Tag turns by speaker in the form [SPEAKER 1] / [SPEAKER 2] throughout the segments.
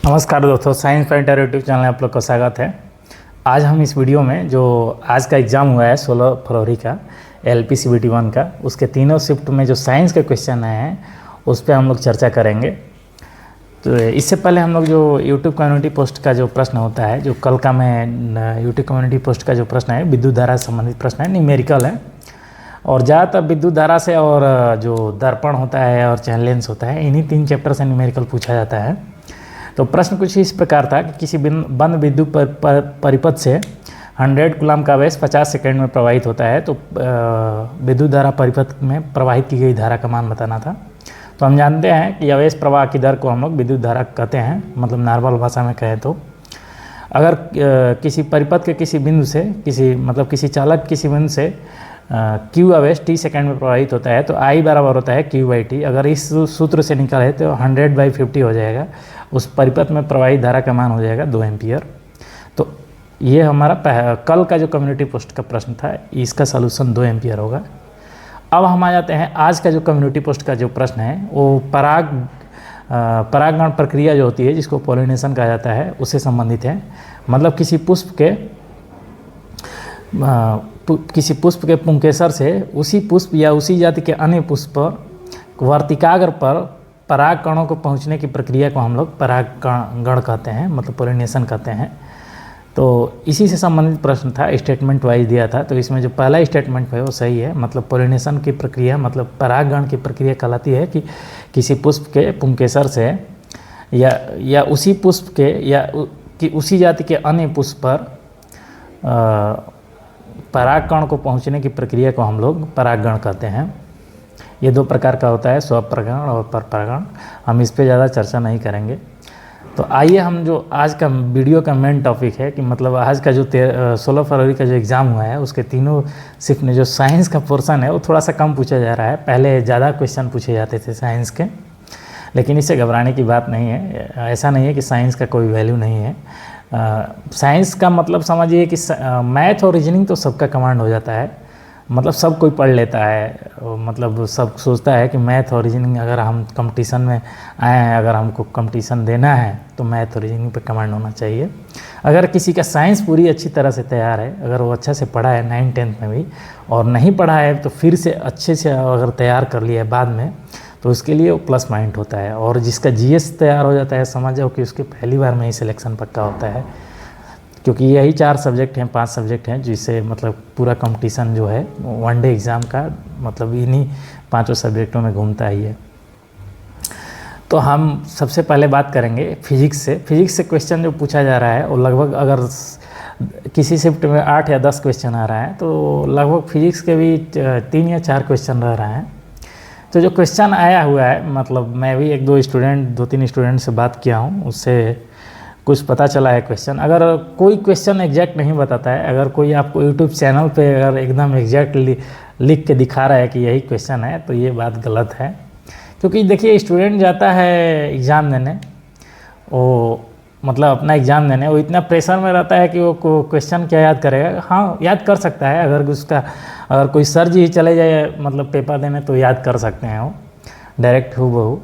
[SPEAKER 1] नमस्कार दोस्तों, science fighter YouTube channel में आप लोग का स्वागत है। आज हम इस वीडियो में जो आज का एग्ज़ाम हुआ है 16 फरवरी का LPCVT 1 का, उसके तीनों शिफ्ट में जो साइंस के क्वेश्चन आए हैं उस पर हम लोग चर्चा करेंगे। तो इससे पहले हम लोग जो यूट्यूब कम्युनिटी पोस्ट का जो प्रश्न होता है, जो कल का मैं यूट्यूब कम्युनिटी पोस्ट का जो प्रश्न है विद्युत धारा से संबंधित प्रश्न है, न्यूमेरिकल है और ज़्यादातर विद्युत धारा से और जो दर्पण होता है और चैन लेंस होता है, इन्हीं 3 चैप्टर से न्यूमेरिकल पूछा जाता है। तो प्रश्न कुछ इस प्रकार था कि किसी बंद विद्युत परिपथ से 100 कूलम का आवेश 50 सेकंड में प्रवाहित होता है, तो विद्युत धारा परिपथ में प्रवाहित की गई धारा का मान बताना था। तो हम जानते हैं कि आवेश प्रवाह की दर को हम लोग विद्युत धारा कहते हैं, मतलब नॉर्मल भाषा में कहें तो अगर किसी परिपथ के किसी बिंदु से किसी चालक किसी बिंदु से Q आवेश t सेकंड में प्रवाहित होता है तो I बराबर होता है Q/T। अगर इस सूत्र से निकाले तो 100/50 हो जाएगा, उस परिपथ में प्रवाहित धारा का मान हो जाएगा 2 एम्पियर। तो ये हमारा कल का जो कम्युनिटी पोस्ट का प्रश्न था, इसका सलूशन 2 एम्पियर होगा। अब हम आ जाते हैं आज का जो कम्युनिटी पोस्ट का जो प्रश्न है, वो परागण प्रक्रिया जो होती है, जिसको पॉलिनेशन कहा जाता है, उससे संबंधित है। मतलब किसी पुष्प के पुंकेसर से उसी पुष्प या उसी जाति के अन्य पुष्प पर वर्तिकाग्र पर पराग कणों को पहुंचने की प्रक्रिया को हम लोग परागण कहते हैं, मतलब पॉलिनेशन कहते हैं। तो इसी से संबंधित प्रश्न था, स्टेटमेंट वाइज दिया था। तो इसमें जो पहला स्टेटमेंट है वो सही है, मतलब पॉलिनेशन की प्रक्रिया मतलब परागण की प्रक्रिया कहलाती है कि किसी पुष्प के पुंकेसर से या उसी पुष्प के या कि उसी जाति के अन्य पुष्प पर परागकण को पहुंचने की प्रक्रिया को हम लोग परागण कहते हैं। ये 2 प्रकार का होता है, स्वपरागण और परपरागण। हम इस पे ज़्यादा चर्चा नहीं करेंगे। तो आइए हम जो आज का वीडियो का मेन टॉपिक है कि मतलब आज का जो 16 फरवरी का जो एग्ज़ाम हुआ है, उसके तीनों शिफ्ट में जो साइंस का पोर्शन है वो थोड़ा सा कम पूछा जा रहा है। पहले ज़्यादा क्वेश्चन पूछे जाते थे साइंस के, लेकिन इससे घबराने की बात नहीं है। ऐसा नहीं है कि साइंस का कोई वैल्यू नहीं है। साइंस का मतलब समझिए कि मैथ और रीजनिंग तो सबका कमांड हो जाता है, मतलब सब कोई पढ़ लेता है। मतलब सब सोचता है कि मैथ और रीजनिंग अगर हम कंपटीशन में आए हैं, अगर हमको कंपटीशन देना है तो मैथ और रीजनिंग पे कमांड होना चाहिए। अगर किसी का साइंस पूरी अच्छी तरह से तैयार है, अगर वो अच्छा से पढ़ा है 9th-10th में भी, और नहीं पढ़ा है तो फिर से अच्छे से अगर तैयार कर लिया है बाद में, तो उसके लिए वो प्लस पॉइंट होता है। और जिसका GS तैयार हो जाता है, समझ जाओ कि उसके पहली बार में ही सिलेक्शन पक्का होता है, क्योंकि यही 4 सब्जेक्ट हैं 5 सब्जेक्ट हैं जिससे मतलब पूरा कंपटीशन जो है वनडे एग्ज़ाम का मतलब इन्हीं 5 सब्जेक्टों में घूमता ही है। तो हम सबसे पहले बात करेंगे फिजिक्स से। फिजिक्स से क्वेश्चन जो पूछा जा रहा है वो लगभग अगर किसी शिफ्ट में 8 या 10 क्वेश्चन आ रहा है, तो लगभग फिजिक्स के भी 3 या 4 क्वेश्चन रह रहे हैं। तो जो क्वेश्चन आया हुआ है, मतलब मैं भी 2-3 स्टूडेंट से बात किया हूँ, उससे कुछ पता चला है क्वेश्चन। अगर कोई क्वेश्चन एग्जैक्ट नहीं बताता है, अगर कोई आपको यूट्यूब चैनल पे अगर एकदम एग्जैक्ट लिख के दिखा रहा है कि यही क्वेश्चन है, तो ये बात गलत है। क्योंकि देखिए, स्टूडेंट जाता है एग्ज़ाम देने, वो मतलब अपना एग्ज़ाम देने, वो इतना प्रेशर में रहता है कि वो क्वेश्चन क्या याद करेगा। हाँ, याद कर सकता है, अगर कोई सर जी चले जाए मतलब पेपर देने तो याद कर सकते हैं वो डायरेक्ट हूबहू,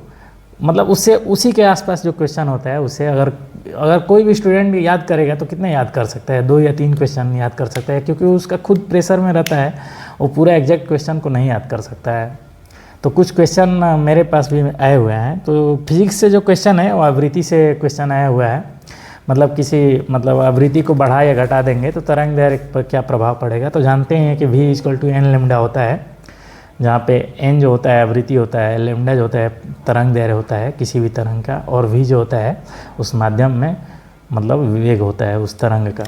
[SPEAKER 1] मतलब उससे उसी के आसपास जो क्वेश्चन होता है उससे अगर कोई भी स्टूडेंट भी याद करेगा तो कितने याद कर सकता है, 2 या 3 क्वेश्चन याद कर सकता है, क्योंकि उसका खुद प्रेशर में रहता है, वो पूरा एग्जैक्ट क्वेश्चन को नहीं याद कर सकता है। तो कुछ क्वेश्चन मेरे पास भी आए हुए हैं। तो फिजिक्स से जो क्वेश्चन है वो आवृत्ति से क्वेश्चन आया हुआ है, मतलब आवृत्ति को बढ़ा या घटा देंगे तो तरंग दैर्घ्य पर क्या प्रभाव पड़ेगा। तो जानते हैं कि V = n लैम्डा होता है, जहाँ पे n जो होता है आवृत्ति होता है, लैम्डा जो होता है तरंग दैर्घ्य होता है किसी भी तरंग का, और V जो होता है उस माध्यम में मतलब वेग होता है उस तरंग का।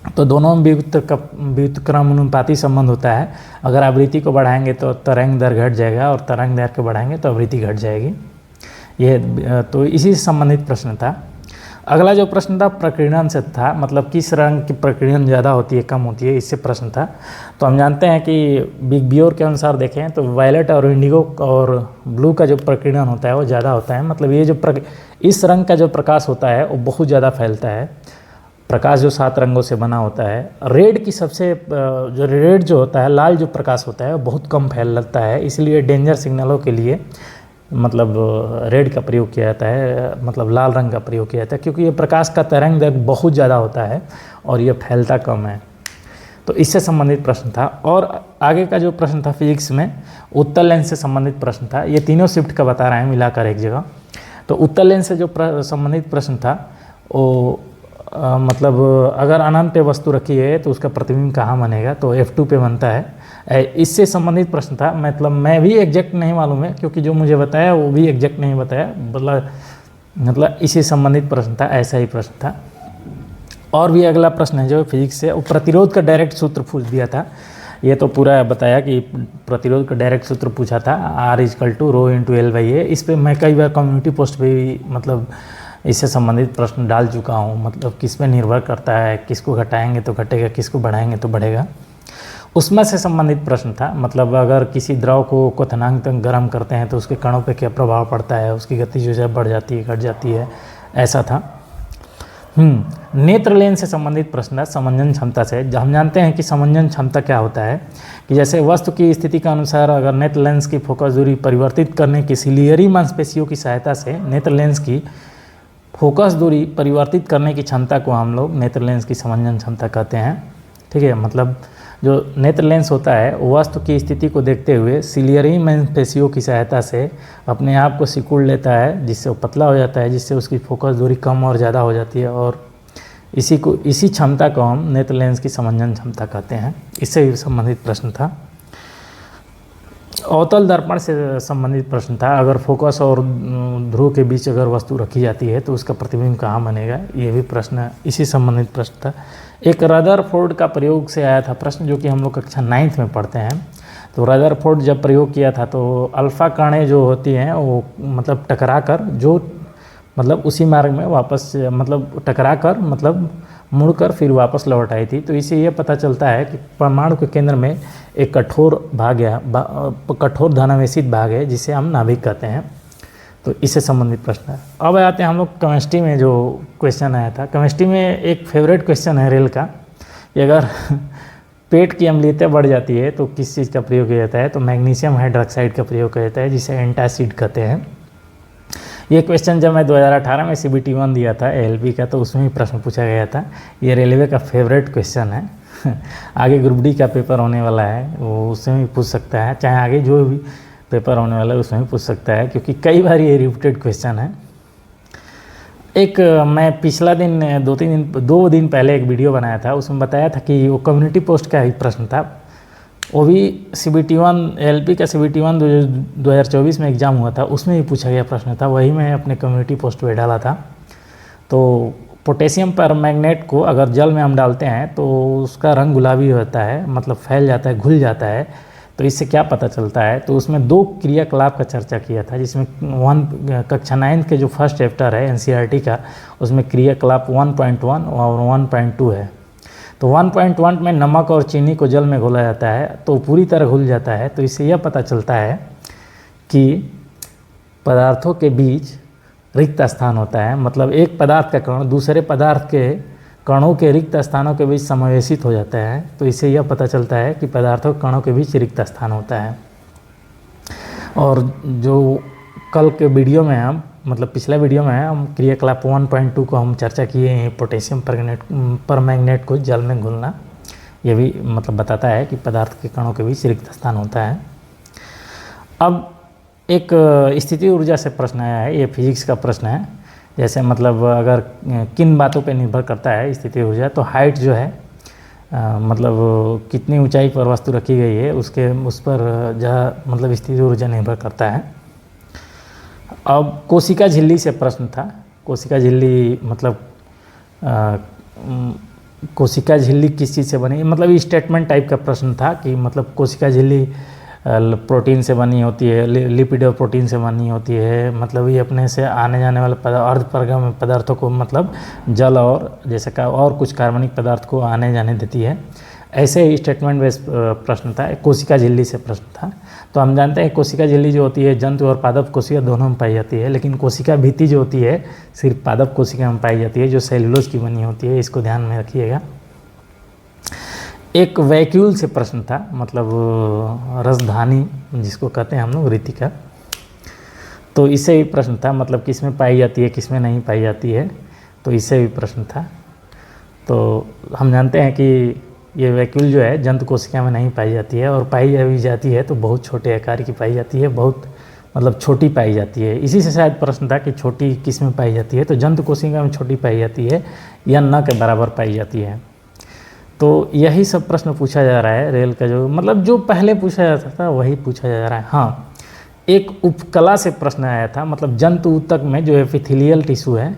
[SPEAKER 1] तो दोनों में व्युत्क्रमानुपाती संबंध होता है। अगर आवृत्ति को बढ़ाएंगे तो तरंग दैर्घ्य घट जाएगा, और तरंग दैर्घ्य को बढ़ाएंगे तो आवृत्ति घट जाएगी। ये तो इसी से संबंधित प्रश्न था। अगला जो प्रश्न था प्रकीर्णन से था, मतलब किस रंग की प्रकीर्णन ज़्यादा होती है कम होती है, इससे प्रश्न था। तो हम जानते हैं कि बिग बियोर के अनुसार देखें तो वायलेट और इंडिगो और ब्लू का जो प्रकीर्णन होता है वो ज़्यादा होता है। मतलब ये जो इस रंग का जो प्रकाश होता है वो बहुत ज़्यादा फैलता है। प्रकाश जो 7 रंगों से बना होता है, रेड की सबसे रेड जो होता है, लाल जो प्रकाश होता है वो बहुत कम फैलता है, इसलिए डेंजर सिग्नलों के लिए मतलब रेड का प्रयोग किया जाता है, मतलब लाल रंग का प्रयोग किया जाता है, क्योंकि ये प्रकाश का तरंग दैर्घ्य बहुत ज़्यादा होता है और ये फैलता कम है। तो इससे संबंधित प्रश्न था। और आगे का जो प्रश्न था फिजिक्स में उत्तल लेंस से संबंधित प्रश्न था। ये तीनों शिफ्ट का बता रहे हैं मिलाकर एक जगह। तो उत्तल लेंस से जो संबंधित प्रश्न था वो मतलब अगर अनंत पे वस्तु रखी है तो उसका प्रतिबिंब कहाँ बनेगा, तो F2 पे बनता है। इससे संबंधित प्रश्न था। मतलब मैं भी एग्जैक्ट नहीं मालूम है, क्योंकि जो मुझे बताया वो भी एग्जैक्ट नहीं बताया, मतलब इसी संबंधित प्रश्न था, ऐसा ही प्रश्न था। और भी अगला प्रश्न है जो फिजिक्स से, वो प्रतिरोध का डायरेक्ट सूत्र पूछ दिया था। ये तो पूरा बताया कि प्रतिरोध का डायरेक्ट सूत्र पूछा था, R = ρ×L/A। इस पर मैं कई बार कम्युनिटी पोस्ट पे भी मतलब इससे संबंधित प्रश्न डाल चुका हूँ। मतलब किस पे निर्भर करता है, किसको घटाएंगे तो घटेगा, किसको बढ़ाएंगे तो बढ़ेगा, उसमें से संबंधित प्रश्न था। मतलब अगर किसी द्रव को क्वथनांक तक गर्म करते हैं तो उसके कणों पे क्या प्रभाव पड़ता है, उसकी गति जो है बढ़ जाती है, घट जाती है, ऐसा था। नेत्र लेंस से संबंधित प्रश्न है समंजन क्षमता से। हम जानते हैं कि समंजन क्षमता क्या होता है, कि जैसे वस्तु की स्थिति के अनुसार अगर नेत्र लेंस की फोकस दूरी परिवर्तित करने की सिलियरी मांसपेशियों की सहायता से नेत्र लेंस की फोकस दूरी परिवर्तित करने की क्षमता को हम लोग नेत्र लेंस की समंजन क्षमता कहते हैं। ठीक है, मतलब जो नेत्र लेंस होता है वस्तु की स्थिति को देखते हुए सिलियरी मांसपेशियों की सहायता से अपने आप को सिकुड़ लेता है, जिससे वो पतला हो जाता है, जिससे उसकी फोकस दूरी कम और ज़्यादा हो जाती है, और इसी क्षमता को हम नेत्र लेंस की समंजन क्षमता कहते हैं। इससे भी संबंधित प्रश्न था। अवतल दर्पण से संबंधित प्रश्न था। अगर फोकस और ध्रुव के बीच अगर वस्तु रखी जाती है तो उसका प्रतिबिंब कहाँ बनेगा, ये भी प्रश्न इसी संबंधित प्रश्न था। एक रदरफोर्ड का प्रयोग से आया था प्रश्न, जो कि हम लोग कक्षा 9th में पढ़ते हैं। तो रदरफोर्ड जब प्रयोग किया था तो अल्फ़ा कणें जो होती हैं वो मतलब टकरा कर जो मतलब उसी मार्ग में वापस मतलब टकरा कर मतलब मुड़कर फिर वापस लौट आई थी। तो इससे ये पता चलता है कि परमाणु के केंद्र में एक कठोर भाग है, कठोर धनावेशित भाग है, जिसे हम नाभिक कहते हैं। तो इससे संबंधित प्रश्न है। अब आते हैं हम लोग केमिस्ट्री में जो क्वेश्चन आया था। केमिस्ट्री में एक फेवरेट क्वेश्चन है रेल का, कि अगर पेट की अम्लीयता बढ़ जाती है तो किस चीज़ का प्रयोग किया जाता है, तो मैग्नीशियम हाइड्रोक्साइड का प्रयोग किया जाता है, जिसे एंटासिड कहते हैं। ये क्वेश्चन जब मैं 2018 में CBT 1 दिया था ALP का, तो उसमें भी प्रश्न पूछा गया था। ये रेलवे का फेवरेट क्वेश्चन है। आगे ग्रुप D का पेपर होने वाला है, वो उसमें भी पूछ सकता है, चाहे आगे जो भी पेपर होने वाला है उसमें भी पूछ सकता है, क्योंकि कई बार ये रिपीटेड क्वेश्चन है। एक मैं पिछला दिन 2 दिन पहले एक वीडियो बनाया था, उसमें बताया था कि वो कम्युनिटी पोस्ट का ही प्रश्न था। वो भी CBT 1 ALP का CBT 1 2024 में एग्ज़ाम हुआ था, उसमें भी पूछा गया प्रश्न था, वही मैं अपने कम्युनिटी पोस्ट पे डाला था। तो पोटेशियम परमैंगनेट को अगर जल में हम डालते हैं तो उसका रंग गुलाबी होता है, मतलब फैल जाता है, घुल जाता है। तो इससे क्या पता चलता है, तो उसमें 2 क्रियाकलाप का चर्चा किया था, जिसमें कक्षा 9 के जो फर्स्ट चैप्टर है NCERT का, उसमें क्रियाकलाप 1.1 और 1.2 है। तो 1.1 में नमक और चीनी को जल में घोला जाता है तो पूरी तरह घुल जाता है। तो इससे यह पता चलता है कि पदार्थों के बीच रिक्त स्थान होता है, मतलब एक पदार्थ का कण दूसरे पदार्थ के कणों के रिक्त स्थानों के बीच समावेशित हो जाता है। तो इससे यह पता चलता है कि पदार्थों के कणों के बीच रिक्त स्थान होता है। और जो कल के वीडियो में हम मतलब पिछला वीडियो में हम क्रियाकलाप 1.2 को हम चर्चा किए हैं, पोटेशियम परमैंगनेट को जल में घुलना, ये भी मतलब बताता है कि पदार्थ के कणों के बीच रिक्त स्थान होता है। अब एक स्थिति ऊर्जा से प्रश्न आया है, ये फिजिक्स का प्रश्न है। जैसे मतलब अगर किन बातों पे निर्भर करता है स्थिति ऊर्जा, तो हाइट जो है मतलब कितनी ऊंचाई पर वस्तु रखी गई है उस पर जहाँ मतलब स्थिति ऊर्जा निर्भर करता है। अब कोशिका झिल्ली से प्रश्न था। कोशिका झिल्ली मतलब कोशिका झिल्ली किस चीज़ से बनी, मतलब स्टेटमेंट टाइप का प्रश्न था कि मतलब कोशिका झिल्ली प्रोटीन से बनी होती है, लिपिड और प्रोटीन से बनी होती है, मतलब ये अपने से आने जाने वाले अर्धपरगामी पदार्थों को मतलब जल और जैसे का और कुछ कार्बनिक पदार्थ को आने जाने देती है। ऐसे ही स्टेटमेंट बेस्ड प्रश्न था, कोशिका झिल्ली से प्रश्न था। तो हम जानते हैं कोशिका झिल्ली जो होती है जंतु और पादप कोशिका दोनों में पाई जाती है, लेकिन कोशिका भित्ति जो होती है सिर्फ पादप कोशिका में पाई जाती है, जो सेल्यूलोज की बनी होती है, इसको ध्यान में रखिएगा। एक वैक्यूल से प्रश्न था, मतलब रसधानी जिसको कहते हैं हम लोग, ऋतिका। तो इससे भी प्रश्न था, मतलब किस में पाई जाती है किस में नहीं पाई जाती है, तो इससे भी प्रश्न था। तो हम जानते हैं कि ये वैक्यूल जो है जंतु कोशिका में नहीं पाई जाती है, और पाई भी जाती है तो बहुत छोटे आकार की पाई जाती है, बहुत मतलब छोटी पाई जाती है। इसी से शायद प्रश्न था कि छोटी किस में पाई जाती है, तो जंतु कोशिका में छोटी पाई जाती है या न के बराबर पाई जाती है। तो यही सब प्रश्न पूछा जा रहा है रेल का, जो मतलब जो पहले पूछा जाता था वही पूछा जा रहा है। हाँ, एक उपकला से प्रश्न आया था, मतलब जंतु ऊतक में जो एपिथेलियल टिश्यू है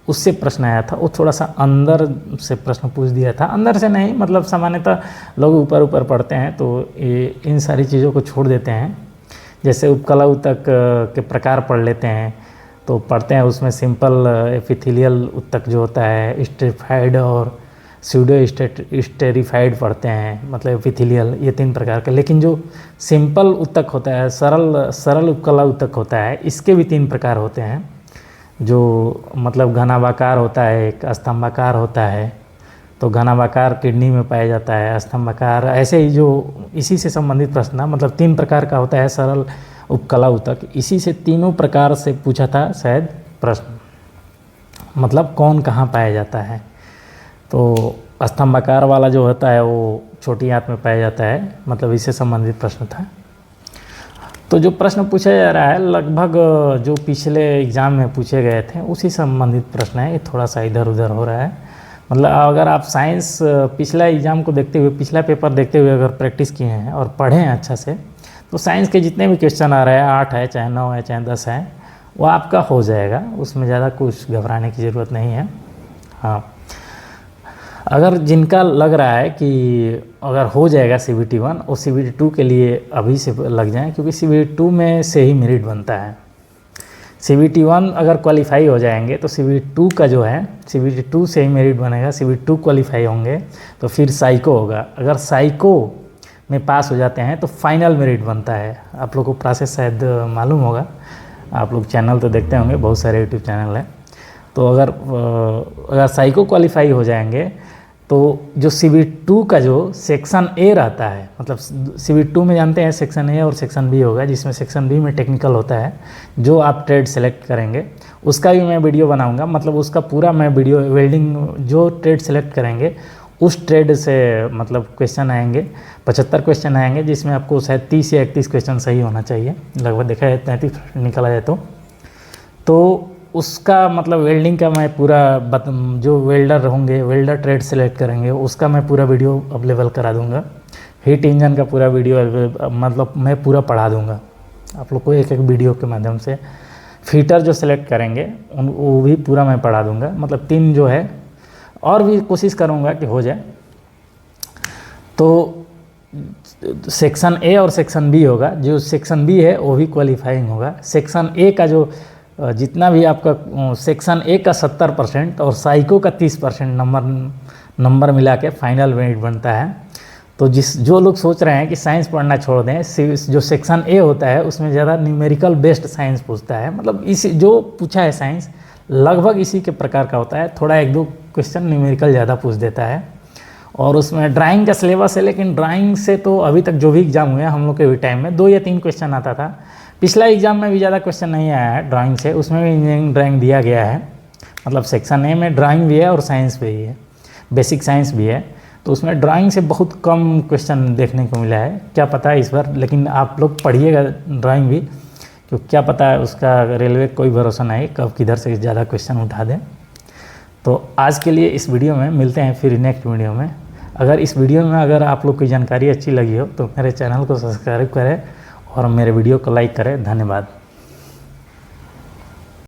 [SPEAKER 1] उससे प्रश्न आया था। वो थोड़ा सा अंदर से प्रश्न पूछ दिया था, अंदर से नहीं, मतलब सामान्यतः लोग ऊपर ऊपर पढ़ते हैं तो इन सारी चीज़ों को छोड़ देते हैं। जैसे उपकला ऊतक के प्रकार पढ़ लेते हैं तो पढ़ते हैं, उसमें सिंपल एपिथेलियल ऊतक जो होता है, स्टेरिफाइड और स्यूडो स्टेरिफाइड पढ़ते हैं, मतलब एपिथेलियल, ये 3 प्रकार के। लेकिन जो सिंपल ऊतक होता है, सरल उपकला ऊतक होता है, इसके भी 3 प्रकार होते हैं, जो मतलब घनाभाकार होता है, एक स्तंभाकार होता है। तो घनाभाकार किडनी में पाया जाता है, स्तंभाकार, ऐसे ही जो इसी से संबंधित प्रश्न था, मतलब 3 प्रकार का होता है सरल उपकला ऊतक। इसी से तीनों प्रकार से पूछा था शायद प्रश्न, मतलब कौन कहाँ पाया जाता है। तो स्तंभाकार वाला जो होता है वो छोटी आंत में पाया जाता है, मतलब इससे संबंधित प्रश्न था। तो जो प्रश्न पूछा जा रहा है लगभग जो पिछले एग्ज़ाम में पूछे गए थे उसी संबंधित प्रश्न है, ये थोड़ा सा इधर उधर हो रहा है। मतलब अगर आप साइंस पिछला एग्ज़ाम को देखते हुए, पिछला पेपर देखते हुए अगर प्रैक्टिस किए हैं और पढ़े हैं अच्छा से, तो साइंस के जितने भी क्वेश्चन आ रहे हैं, 8 है चाहे 9 है चाहे 10 है, वो आपका हो जाएगा, उसमें ज़्यादा कुछ घबराने की ज़रूरत नहीं है। हाँ, अगर जिनका लग रहा है कि अगर हो जाएगा CBT 1 और CBT 2 के लिए अभी से लग जाएं, क्योंकि CBT 2 में से ही मेरिट बनता है। CBT 1 अगर क्वालिफाई हो जाएंगे तो CBT 2 का जो है, CBT 2 से ही मेरिट बनेगा, CBT 2 क्वालिफाई होंगे तो फिर साइको होगा। अगर साइको में पास हो जाते हैं तो फाइनल मेरिट बनता है। आप लोग को प्रोसेस शायद मालूम होगा, आप लोग चैनल तो देखते होंगे, बहुत सारे यूट्यूब चैनल हैं। तो अगर साइको क्वालिफाई हो जाएंगे तो जो CBT 2 का जो सेक्शन A रहता है, मतलब CBT 2 में जानते हैं सेक्शन A और सेक्शन B होगा, जिसमें सेक्शन B में टेक्निकल होता है, जो आप ट्रेड सेलेक्ट करेंगे उसका भी मैं वीडियो बनाऊंगा। मतलब उसका पूरा मैं वीडियो, वेल्डिंग जो ट्रेड सेलेक्ट करेंगे उस ट्रेड से मतलब क्वेश्चन आएंगे, 75 क्वेश्चन आएंगे, जिसमें आपको शायद 30 या 31 क्वेश्चन सही होना चाहिए, लगभग देखा जाए 33 निकला जाए तो उसका मतलब वेल्डिंग का मैं पूरा जो वेल्डर होंगे, वेल्डर ट्रेड सेलेक्ट करेंगे, उसका मैं पूरा वीडियो अवेलेबल करा दूंगा। हीट इंजन का पूरा वीडियो मतलब मैं पूरा पढ़ा दूंगा आप लोग को एक एक वीडियो के माध्यम से। फीटर जो सेलेक्ट करेंगे वो भी पूरा मैं पढ़ा दूंगा। मतलब 3 जो है, और भी कोशिश करूंगा कि हो जाए। तो सेक्शन A और सेक्शन B होगा, जो सेक्शन B है वो भी क्वालिफाइंग होगा। सेक्शन A का जो जितना भी आपका सेक्शन A का 70% और साइको का 30% नंबर मिला के फाइनल मेरिट बनता है। तो जो लोग सोच रहे हैं कि साइंस पढ़ना छोड़ दें, जो सेक्शन A होता है उसमें ज़्यादा न्यूमेरिकल बेस्ड साइंस पूछता है। मतलब इसी जो पूछा है साइंस लगभग इसी के प्रकार का होता है, थोड़ा 1-2 क्वेश्चन न्यूमेरिकल ज़्यादा पूछ देता है। और उसमें ड्राइंग का सिलेबस है, लेकिन ड्राइंग से तो अभी तक जो भी एग्ज़ाम हुए हैं हम लोग के भी टाइम में 2 या 3 क्वेश्चन आता था। पिछला एग्ज़ाम में भी ज़्यादा क्वेश्चन नहीं आया है ड्राइंग से, उसमें भी इंजीनियरिंग ड्राइंग दिया गया है। मतलब सेक्शन A में ड्राइंग भी है और साइंस भी है, बेसिक साइंस भी है। तो उसमें ड्राइंग से बहुत कम क्वेश्चन देखने को मिला है, क्या पता है इस बार। लेकिन आप लोग पढ़िएगा ड्राइंग भी, क्योंकि क्या पता है उसका रेलवे कोई भरोसा नहीं कब किधर से ज़्यादा क्वेश्चन उठा दें। तो आज के लिए इस वीडियो में मिलते हैं फिर नेक्स्ट वीडियो में। अगर इस वीडियो में अगर आप लोग की जानकारी अच्छी लगी हो तो मेरे चैनल को सब्सक्राइब करें और मेरे वीडियो को लाइक करें। धन्यवाद।